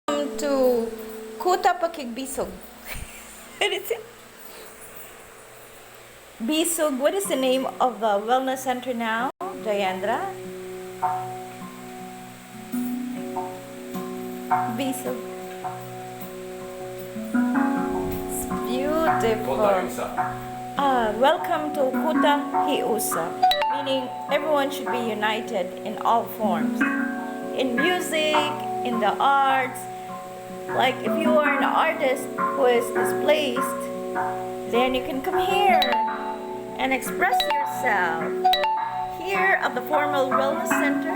To Kota Pakigbisog. What is it? Bisog, what is the name of the wellness center now, Jayendra? Bisog. It's beautiful. Welcome to Kota Hiusa, meaning everyone should be united in all forms. In music, in the arts. Like if you are an artist who is displaced, then you can come here and express yourself here at the formal wellness center,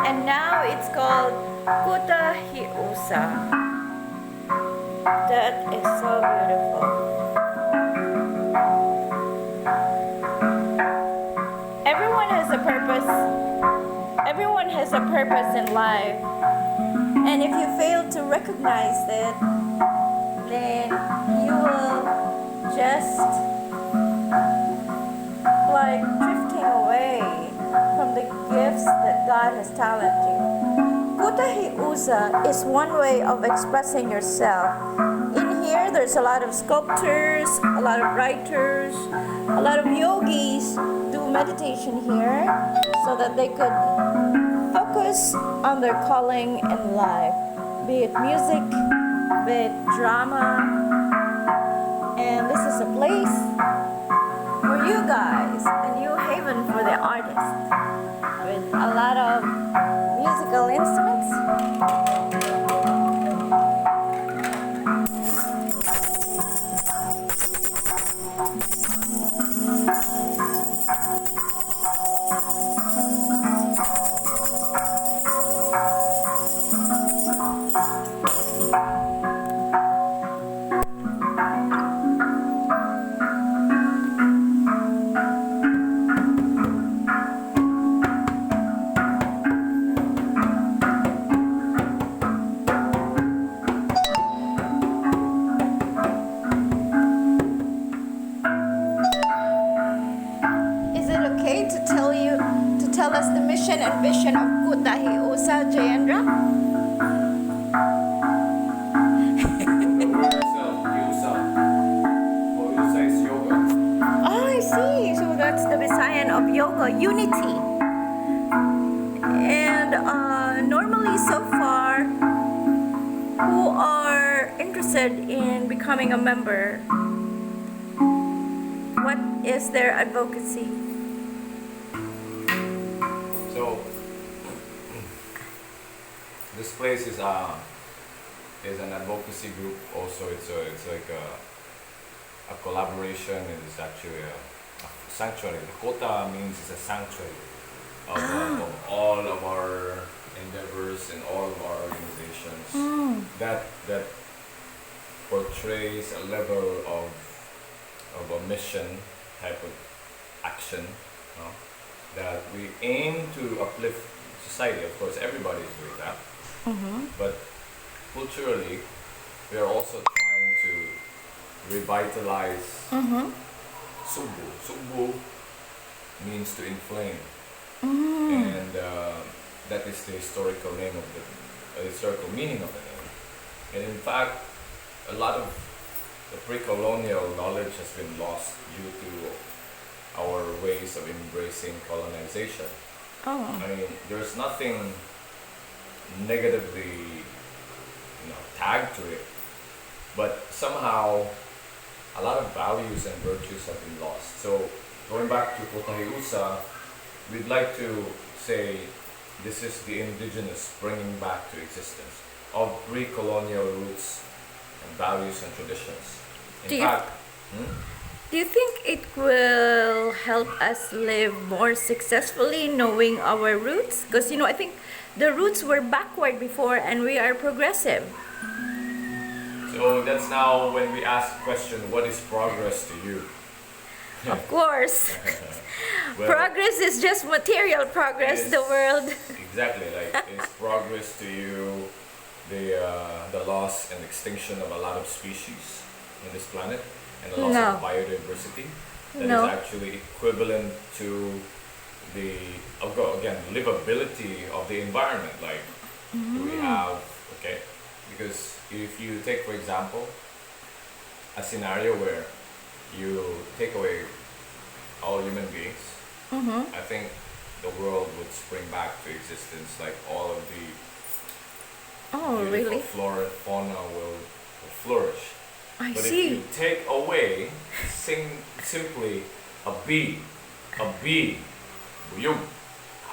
and now it's called Kota Hiusa. That is so beautiful. Everyone has a purpose. Everyone has a purpose in life. And if you fail to recognize it, then you will just like drifting away from the gifts that God has talented you. Kota Hiusa is one way of expressing yourself. In here, there's a lot of sculptors, a lot of writers, a lot of yogis do meditation here so that they could focus on their calling in life, be it music, be it drama, and this is a place for you guys, a new haven for the artists, with a lot of musical instruments. Tell us the mission and vision of Kota Hiusa, Jayendra? Hiusa is yoga. Oh, I see. So that's the Visayan of yoga, unity. And normally so far, who are interested in becoming a member, what is their advocacy? So this place is an advocacy group. Also, it's like a collaboration. It is actually a sanctuary. The Kota means it's a sanctuary of all of our endeavors and all of our organizations. That portrays a level of a mission type of action. That we aim to uplift society. Of course, everybody is doing that. But culturally, we are also trying to revitalize Subu. Subu means to inflame, and that is the historical name of the historical meaning of the name. And in fact, a lot of the pre-colonial knowledge has been lost due to our ways of embracing colonization. I mean, there's nothing negatively, tagged to it, but somehow a lot of values and virtues have been lost. So going back to Kota Hiusa, we'd like to say this is the indigenous bringing back to existence of pre-colonial roots and values and traditions. In fact, do you think it will help us live more successfully knowing our roots? Because, I think the roots were backward before and we are progressive. So that's now when we ask the question, what is progress to you? Of course. Well, progress is just material progress, the world. Exactly, like is progress to you the loss and extinction of a lot of species on this planet? And the loss of biodiversity that is actually equivalent to the livability of the environment. Like we have because if you take, for example, a scenario where you take away all human beings, I think the world would spring back to existence. Like all of the Oh, beautiful really? flora, fauna will flourish. I But if see. you take away simply a bee, buyog,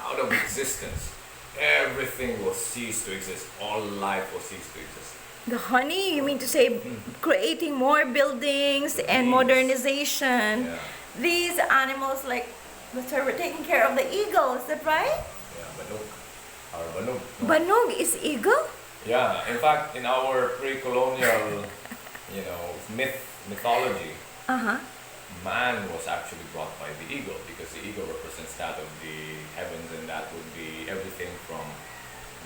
out of existence, everything will cease to exist. All life will cease to exist. The honey, you mean to say creating more buildings and Bees. modernization. Yeah, These animals, like, we're taking care of the eagle, is that right? yeah, banog. Our banog. No? Banog is eagle? Yeah, in fact, in our pre-colonial, mythology, Uh-huh. man was actually brought by the eagle because the eagle represents that of the heavens, and that would be everything from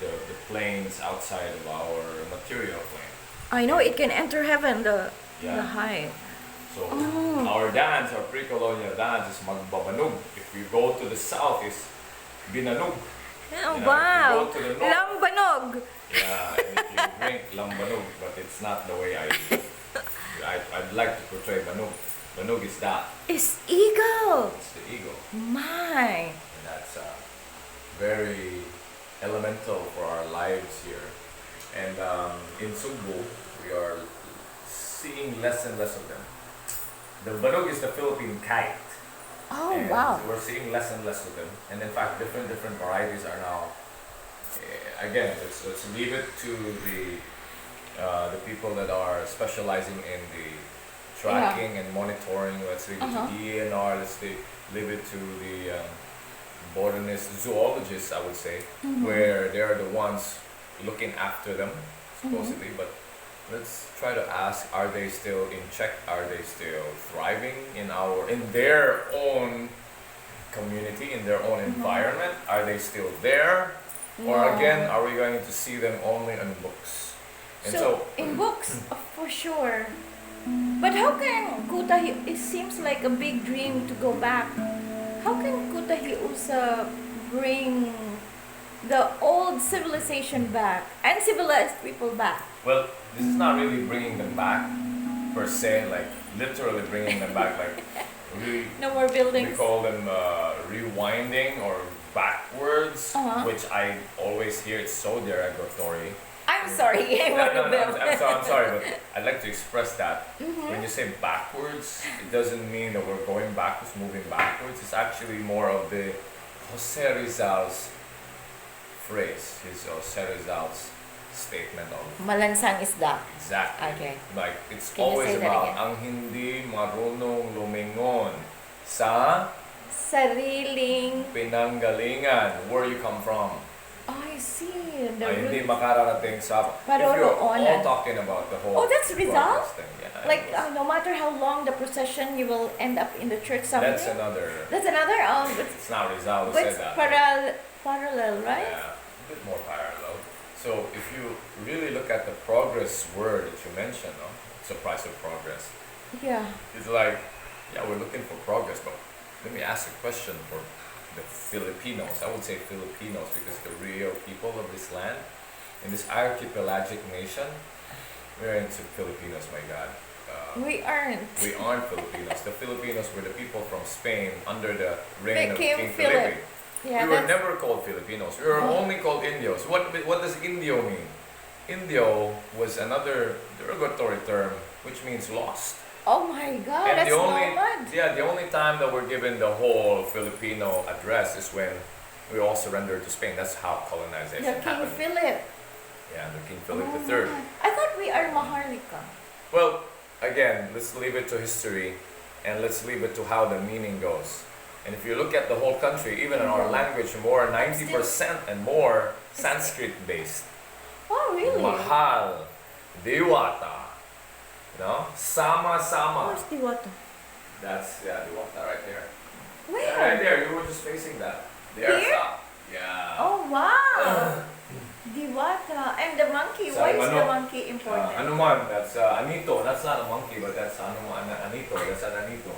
the planes outside of our material plane. I know it can enter heaven, the Yeah. high. So Oh. our dance, our pre-colonial dance is magbabanog. If you go to the south, is binanog. Oh, Yeah, wow. if you go to the north, Lambanog. yeah, and if you drink lambanog, but it's not the way I'd like to portray banog. Banog is that. It's eagle. It's the eagle. My. And that's very elemental for our lives here. And in Sugbo, we are seeing less and less of them. The banog is the Philippine kite. Oh, And wow. we're seeing less and less of them. And in fact, different varieties are now. Again, let's leave it to the people that are specializing in the tracking and monitoring. Let's leave it to ENR. Let's leave it to the botanists, zoologists, I would say, where they are the ones looking after them, supposedly. But let's try to ask: are they still in check? Are they still thriving in their own community, in their own environment? Are they still there? Or again, are we going to see them only in books? And So, in books, for sure. But how can Kota, it seems like a big dream to go back. How can Kota Hiusa bring the old civilization back and civilized people back? well, this is not really bringing them back per se, like literally bringing them back. Like No more we buildings. call them rewinding or backwards, which I always hear it's so derogatory. I'm sorry, I want to build. I'm sorry, but I'd like to express that. When you say backwards, it doesn't mean that we're going backwards, moving backwards. It's actually more of the Jose Rizal's phrase, Jose Rizal's statement of Malansang isda. exactly. Okay. Like it's Can you always say that about again? ang hindi marunong lumingon sa Sariling. pinanggalingan, where you come from. I see. The Ay, hindi roots. makararating sa. If you're all Paroroonan. talking about the whole. Oh, that's Rizal? progress thing, yeah, Like, it was- no matter how long the procession, you will end up in the church somewhere. that's another. That's another. It's not Rizal who But said it's that. parallel, right? Yeah, a bit more parallel. So if you really look at the progress word that you mentioned, no, it's a price of progress. Yeah. It's like, yeah, we're looking for progress, but let me ask a question for the Filipinos. I would say Filipinos because the real people of this land, in this archipelagic nation, we're into Filipinos, my God. We aren't. We aren't Filipinos. The Filipinos were the people from Spain under the reign of King King Philip. Felipe. Yeah, We were that's, never called Filipinos. We were only called Indios. What does Indio mean? Indio was another derogatory term which means lost. oh my God, And that's nomad. the only time that we're given the whole Filipino address is when we all surrendered to Spain. That's how colonization The King happened. Philip. Yeah, the King Philip Oh III. my- I thought we are Maharlika. Well, again, let's leave it to history and let's leave it to how the meaning goes. And if you look at the whole country, even in our language, more 90% and more Sanskrit based. Oh, really? Mahal, Diwata, Sama. Where's Diwata? That's Diwata right there. Where? Yeah, right there. You were just facing that. There, Here? Sa. Yeah. Oh, wow. Diwata. And the monkey. Why is the monkey important? Anuman, that's Anito. That's not a monkey, but that's Anito. That's an Anito.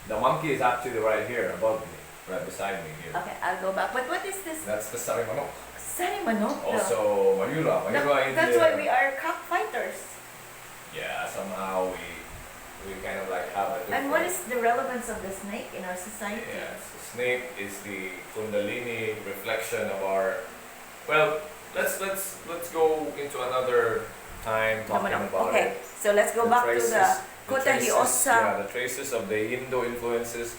The monkey is actually right here above me, right beside me here. Okay, I'll go back. But what is this? That's the Sarimanok. Sani manok. Also Mayura. That's why we are cockfighters. Yeah, somehow we kind of like have a different. And what is the relevance of the snake in our society? Yes, the snake is the Kundalini reflection of our. Well, let's go into another time talking about okay, it. so let's go back to the Kota Hiusa. Yeah, the traces of the Hindu influences.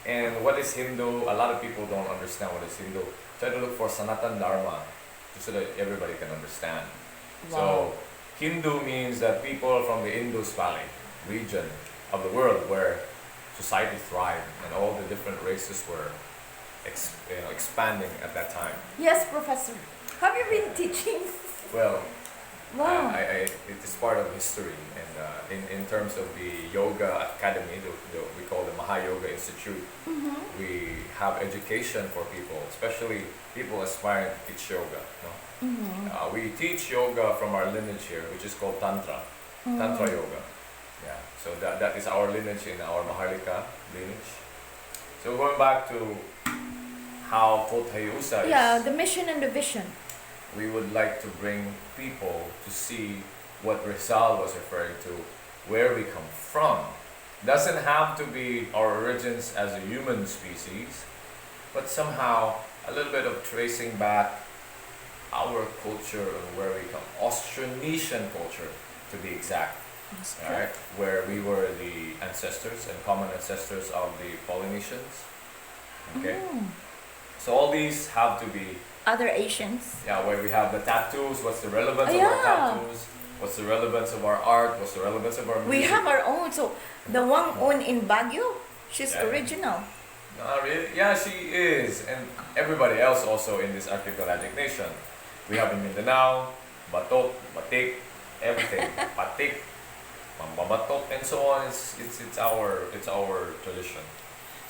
And what is Hindu? A lot of people don't understand what is Hindu. Try to look for Sanatan Dharma, just so that everybody can understand. Wow. So, Hindu means that people from the Indus Valley region of the world where society thrived and all the different races were expanding at that time. Yes, Professor. Have you been teaching? Well, Wow. it is part of history, and in terms of the yoga academy, we call the Mahayoga Institute, we have education for people, especially people aspiring to teach yoga. No? We teach yoga from our lineage here, which is called Tantra, Tantra Yoga. Yeah, so that is our lineage in our Maharlika lineage. So going back to how Kota Hiusa is. Yeah, the mission and the vision. We would like to bring people to see what Rizal was referring to, where we come from. Doesn't have to be our origins as a human species, but somehow a little bit of tracing back our culture and where we come. Austronesian culture, to be exact. Right? Where we were the ancestors and common ancestors of the Polynesians. Okay? So all these have to be Other Asians. yeah, where we have the tattoos, what's the relevance of our tattoos, what's the relevance of our art, what's the relevance of our music. We have our own. So the one on in Baguio, she's Yeah. original. Not really. Yeah, she is. And everybody else also in this archipelagic nation. We have in Mindanao, Batok, Batik, everything. Batik, Mambabatok, and so on. It's our tradition.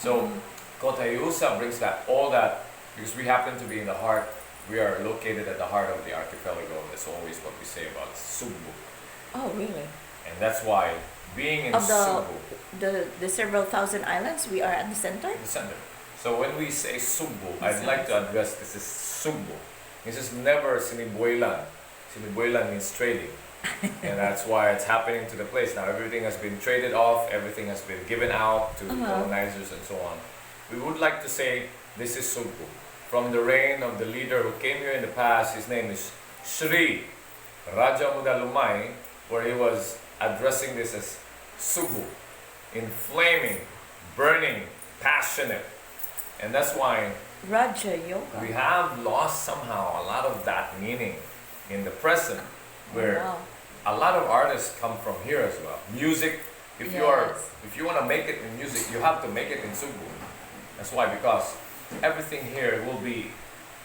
So Kota Hiusa brings all that because we happen to be in the heart. We are located at the heart of the archipelago. That's always what we say about Sugbu. Oh, really? And that's why being in Of Sugbu, the several thousand islands, we are at the center. in the center. So when we say Sugbu, I'd like to address this is Sugbu. This is never Sinibuelan. Sinibuelan means trading. And that's why it's happening to the place. Now everything has been traded off, everything has been given out to colonizers and so on. We would like to say this is Sugbu. From the reign of the leader who came here in the past, his name is Sri Raja Muda Lumai, where he was addressing this as Sugbu, inflaming, burning, passionate. And that's why Raja Yoga. we have lost somehow a lot of that meaning in the present, where Wow. a lot of artists come from here as well. Music, if you want to make it in music, you have to make it in Sugbu. That's why, because everything here will be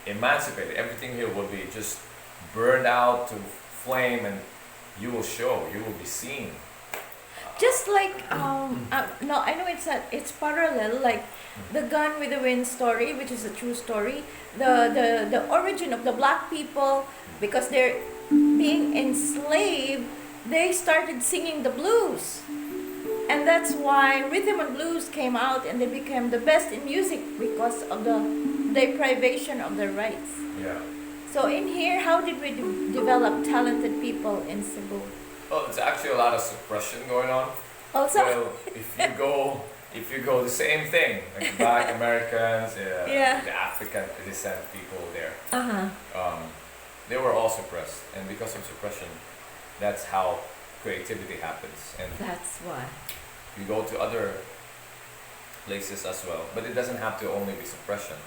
emancipated. Everything here will be just burned out to flame, and you will show, you will be seen. Just like no, I know it's parallel. Like the Gun with the Wind story, which is a true story. The origin of the black people, because they're being enslaved, they started singing the blues. And that's why rhythm and blues came out and they became the best in music because of the deprivation of their rights. Yeah. So in here, how did we develop talented people in Cebu? Well, it's actually a lot of suppression going on. Also, Well, if you go the same thing, like the Black Americans, Yeah. the African descent people there, uh-huh. they were all suppressed, and because of suppression, that's how creativity happens. And That's why. you go to other places as well, but it doesn't have to only be suppression.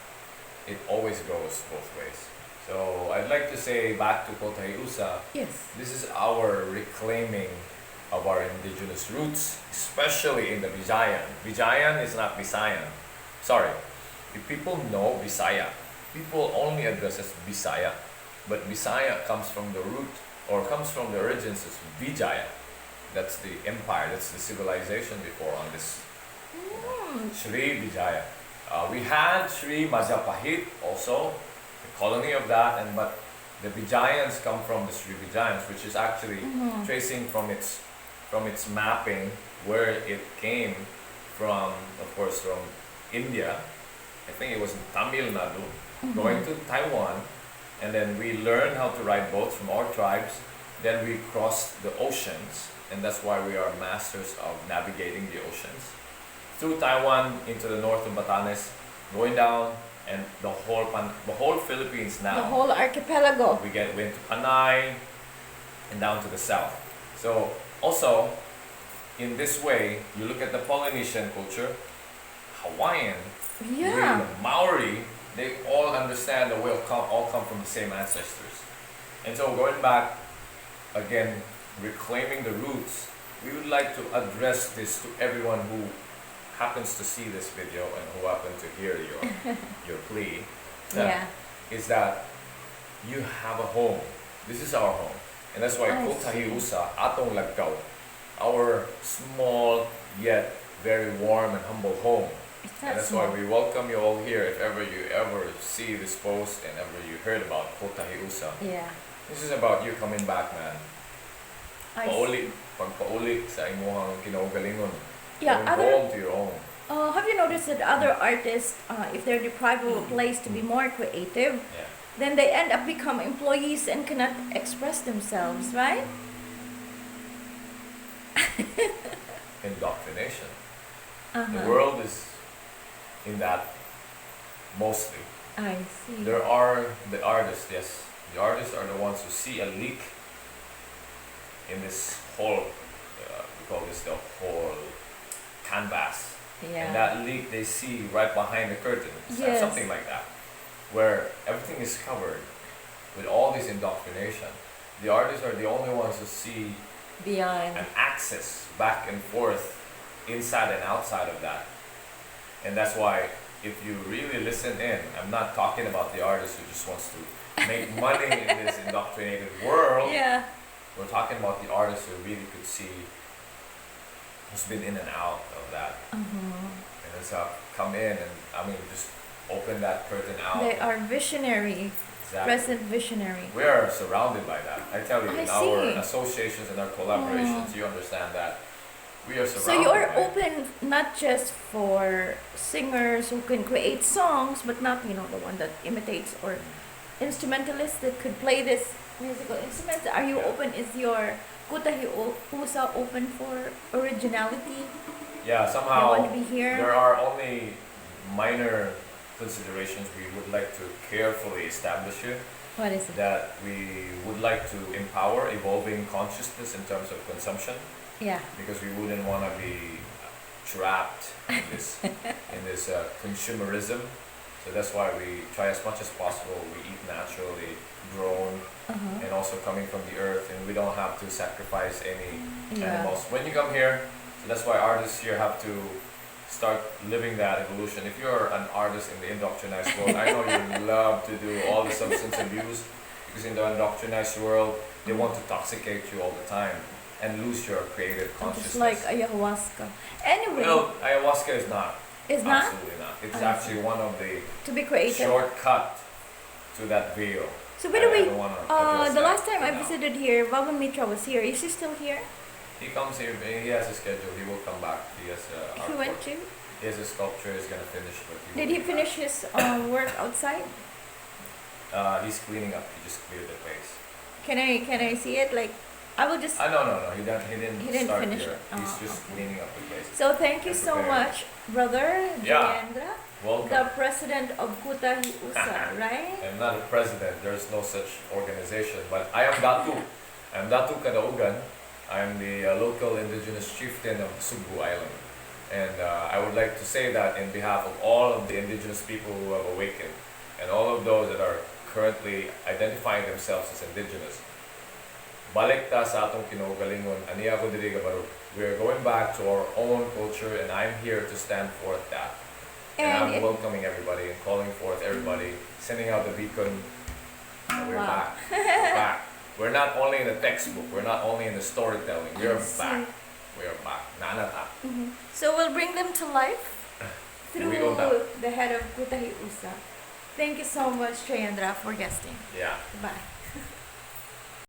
It always goes both ways. So I'd like to say back to Kota Hiusa, Yes. this is our reclaiming of our indigenous roots, especially in the Visayan. Visayan is not Visayan. Sorry, if people know Visaya, people only address as Visaya, but Visaya comes from the root or comes from the origins as Vijaya. That's the empire, that's the civilization before on this Sri Vijaya. We had Sri Majapahit also, the colony of that, but the Vijayans come from the Sri Vijayans, which is actually tracing from its mapping where it came from, of course, from India. I think it was in Tamil Nadu, going to Taiwan, and then we learned how to ride boats from our tribes. Then we crossed the oceans, and that's why we are masters of navigating the oceans. Through Taiwan into the north of Batanes, going down, and the whole Philippines now. The whole archipelago. Went to Panay and down to the south. So also, in this way, you look at the Polynesian culture, Hawaiian, even Yeah. the Maori, they all understand that we all come from the same ancestors. And so going back, again, reclaiming the roots, we would like to address this to everyone who happens to see this video and who happen to hear your plea. Yeah. Is that you have a home. This is our home. And that's why I Kota see. Hiusa, Atong Lagkaw, our small yet very warm and humble home. It's And not that's why small. we welcome you all here. If ever you see this post and ever you heard about Kota Hiusa, Yeah. this is about you coming back, man. I see. Pauli, pagpauli sa imuhang kinaugalingon. Yeah, Going other- home to your own. Have you noticed that other artists, if they're deprived of a place to be more creative, Yeah. then they end up become employees and cannot express themselves, right? Indoctrination. The Uh-huh. world is in that mostly. I see. There are the artists, yes. The artists are the ones who see a leak in this whole, we call this the whole canvas. Yeah. And that leak they see right behind the curtain. Yes. Something like that. Where everything is covered with all this indoctrination. The artists are the only ones who see Beyond. an access back and forth inside and outside of that. And that's why if you really listen in, I'm not talking about the artist who just wants to make money in this indoctrinated world. Yeah. We're talking about the artist who really could see, who's been in and out of that. Uh-huh. And it's come in and just open that curtain out. They are visionary, Exactly. present visionary. We are surrounded by that. I tell you, I in our see. associations and our collaborations, you understand that we are So surrounded you are by it. open not just for singers who can create songs, but not, the one that imitates, or instrumentalists that could play this musical instruments. Are you Yeah. open? Is your Kota Hiusa open for originality? Yeah, You somehow want to be here? there are only minor considerations we would like to carefully establish here. What is it? That we would like to empower evolving consciousness in terms of consumption, Yeah. because we wouldn't want to be trapped in this consumerism. So that's why we try as much as possible. We eat naturally grown Uh-huh. and also coming from the earth, and we don't have to sacrifice any Yeah. animals. When you come here, so that's why artists here have to start living that evolution. If you're an artist in the indoctrinized world, I know you love to do all the substance abuse, because in the indoctrinized world, they want to toxicate you all the time and lose your creative Just consciousness. like ayahuasca. Anyway, Well, ayahuasca is not. it's not Absolutely not. It's I actually one of the to be creative. shortcut to that veil. So by the I way, don't wanna address the that last time I for now. visited here, Vavan Mitra was here. Is he still here? He comes here, he has a schedule, he will come back. He has He went to? He has a sculpture he's gonna finish, but Did will he be finish his work outside? back. He's cleaning up, he just cleared the place. Can I see it? Like, I will just. No, he didn't start finish here. it. He's Oh, just okay. cleaning up the place. So thank you so Prepare. much, brother Yeah. Jayendra, Welcome. the president of Kota Hiusa, right? I'm not a president, there's no such organization, but I am Datu. I'm Datu Kadaugan. I'm the local indigenous chieftain of the Sugbu Island. And I would like to say that in behalf of all of the indigenous people who have awakened, and all of those that are currently identifying themselves as indigenous, balik ta sa atong kinaugalingon, aniya ko diri ka barug. We're going back to our own culture, and I'm here to stand forth that. And And I'm it- welcoming everybody and calling forth everybody, sending out the beacon. And we're Wow. back. We're back. We're not only in the textbook, we're not only in the storytelling, we're I see. back. We are back. Nanata. Mhm. So we'll bring them to life through We will not. the head of Kota Hiusa. Thank you so much, Jayendra, for guesting. Yeah. Bye.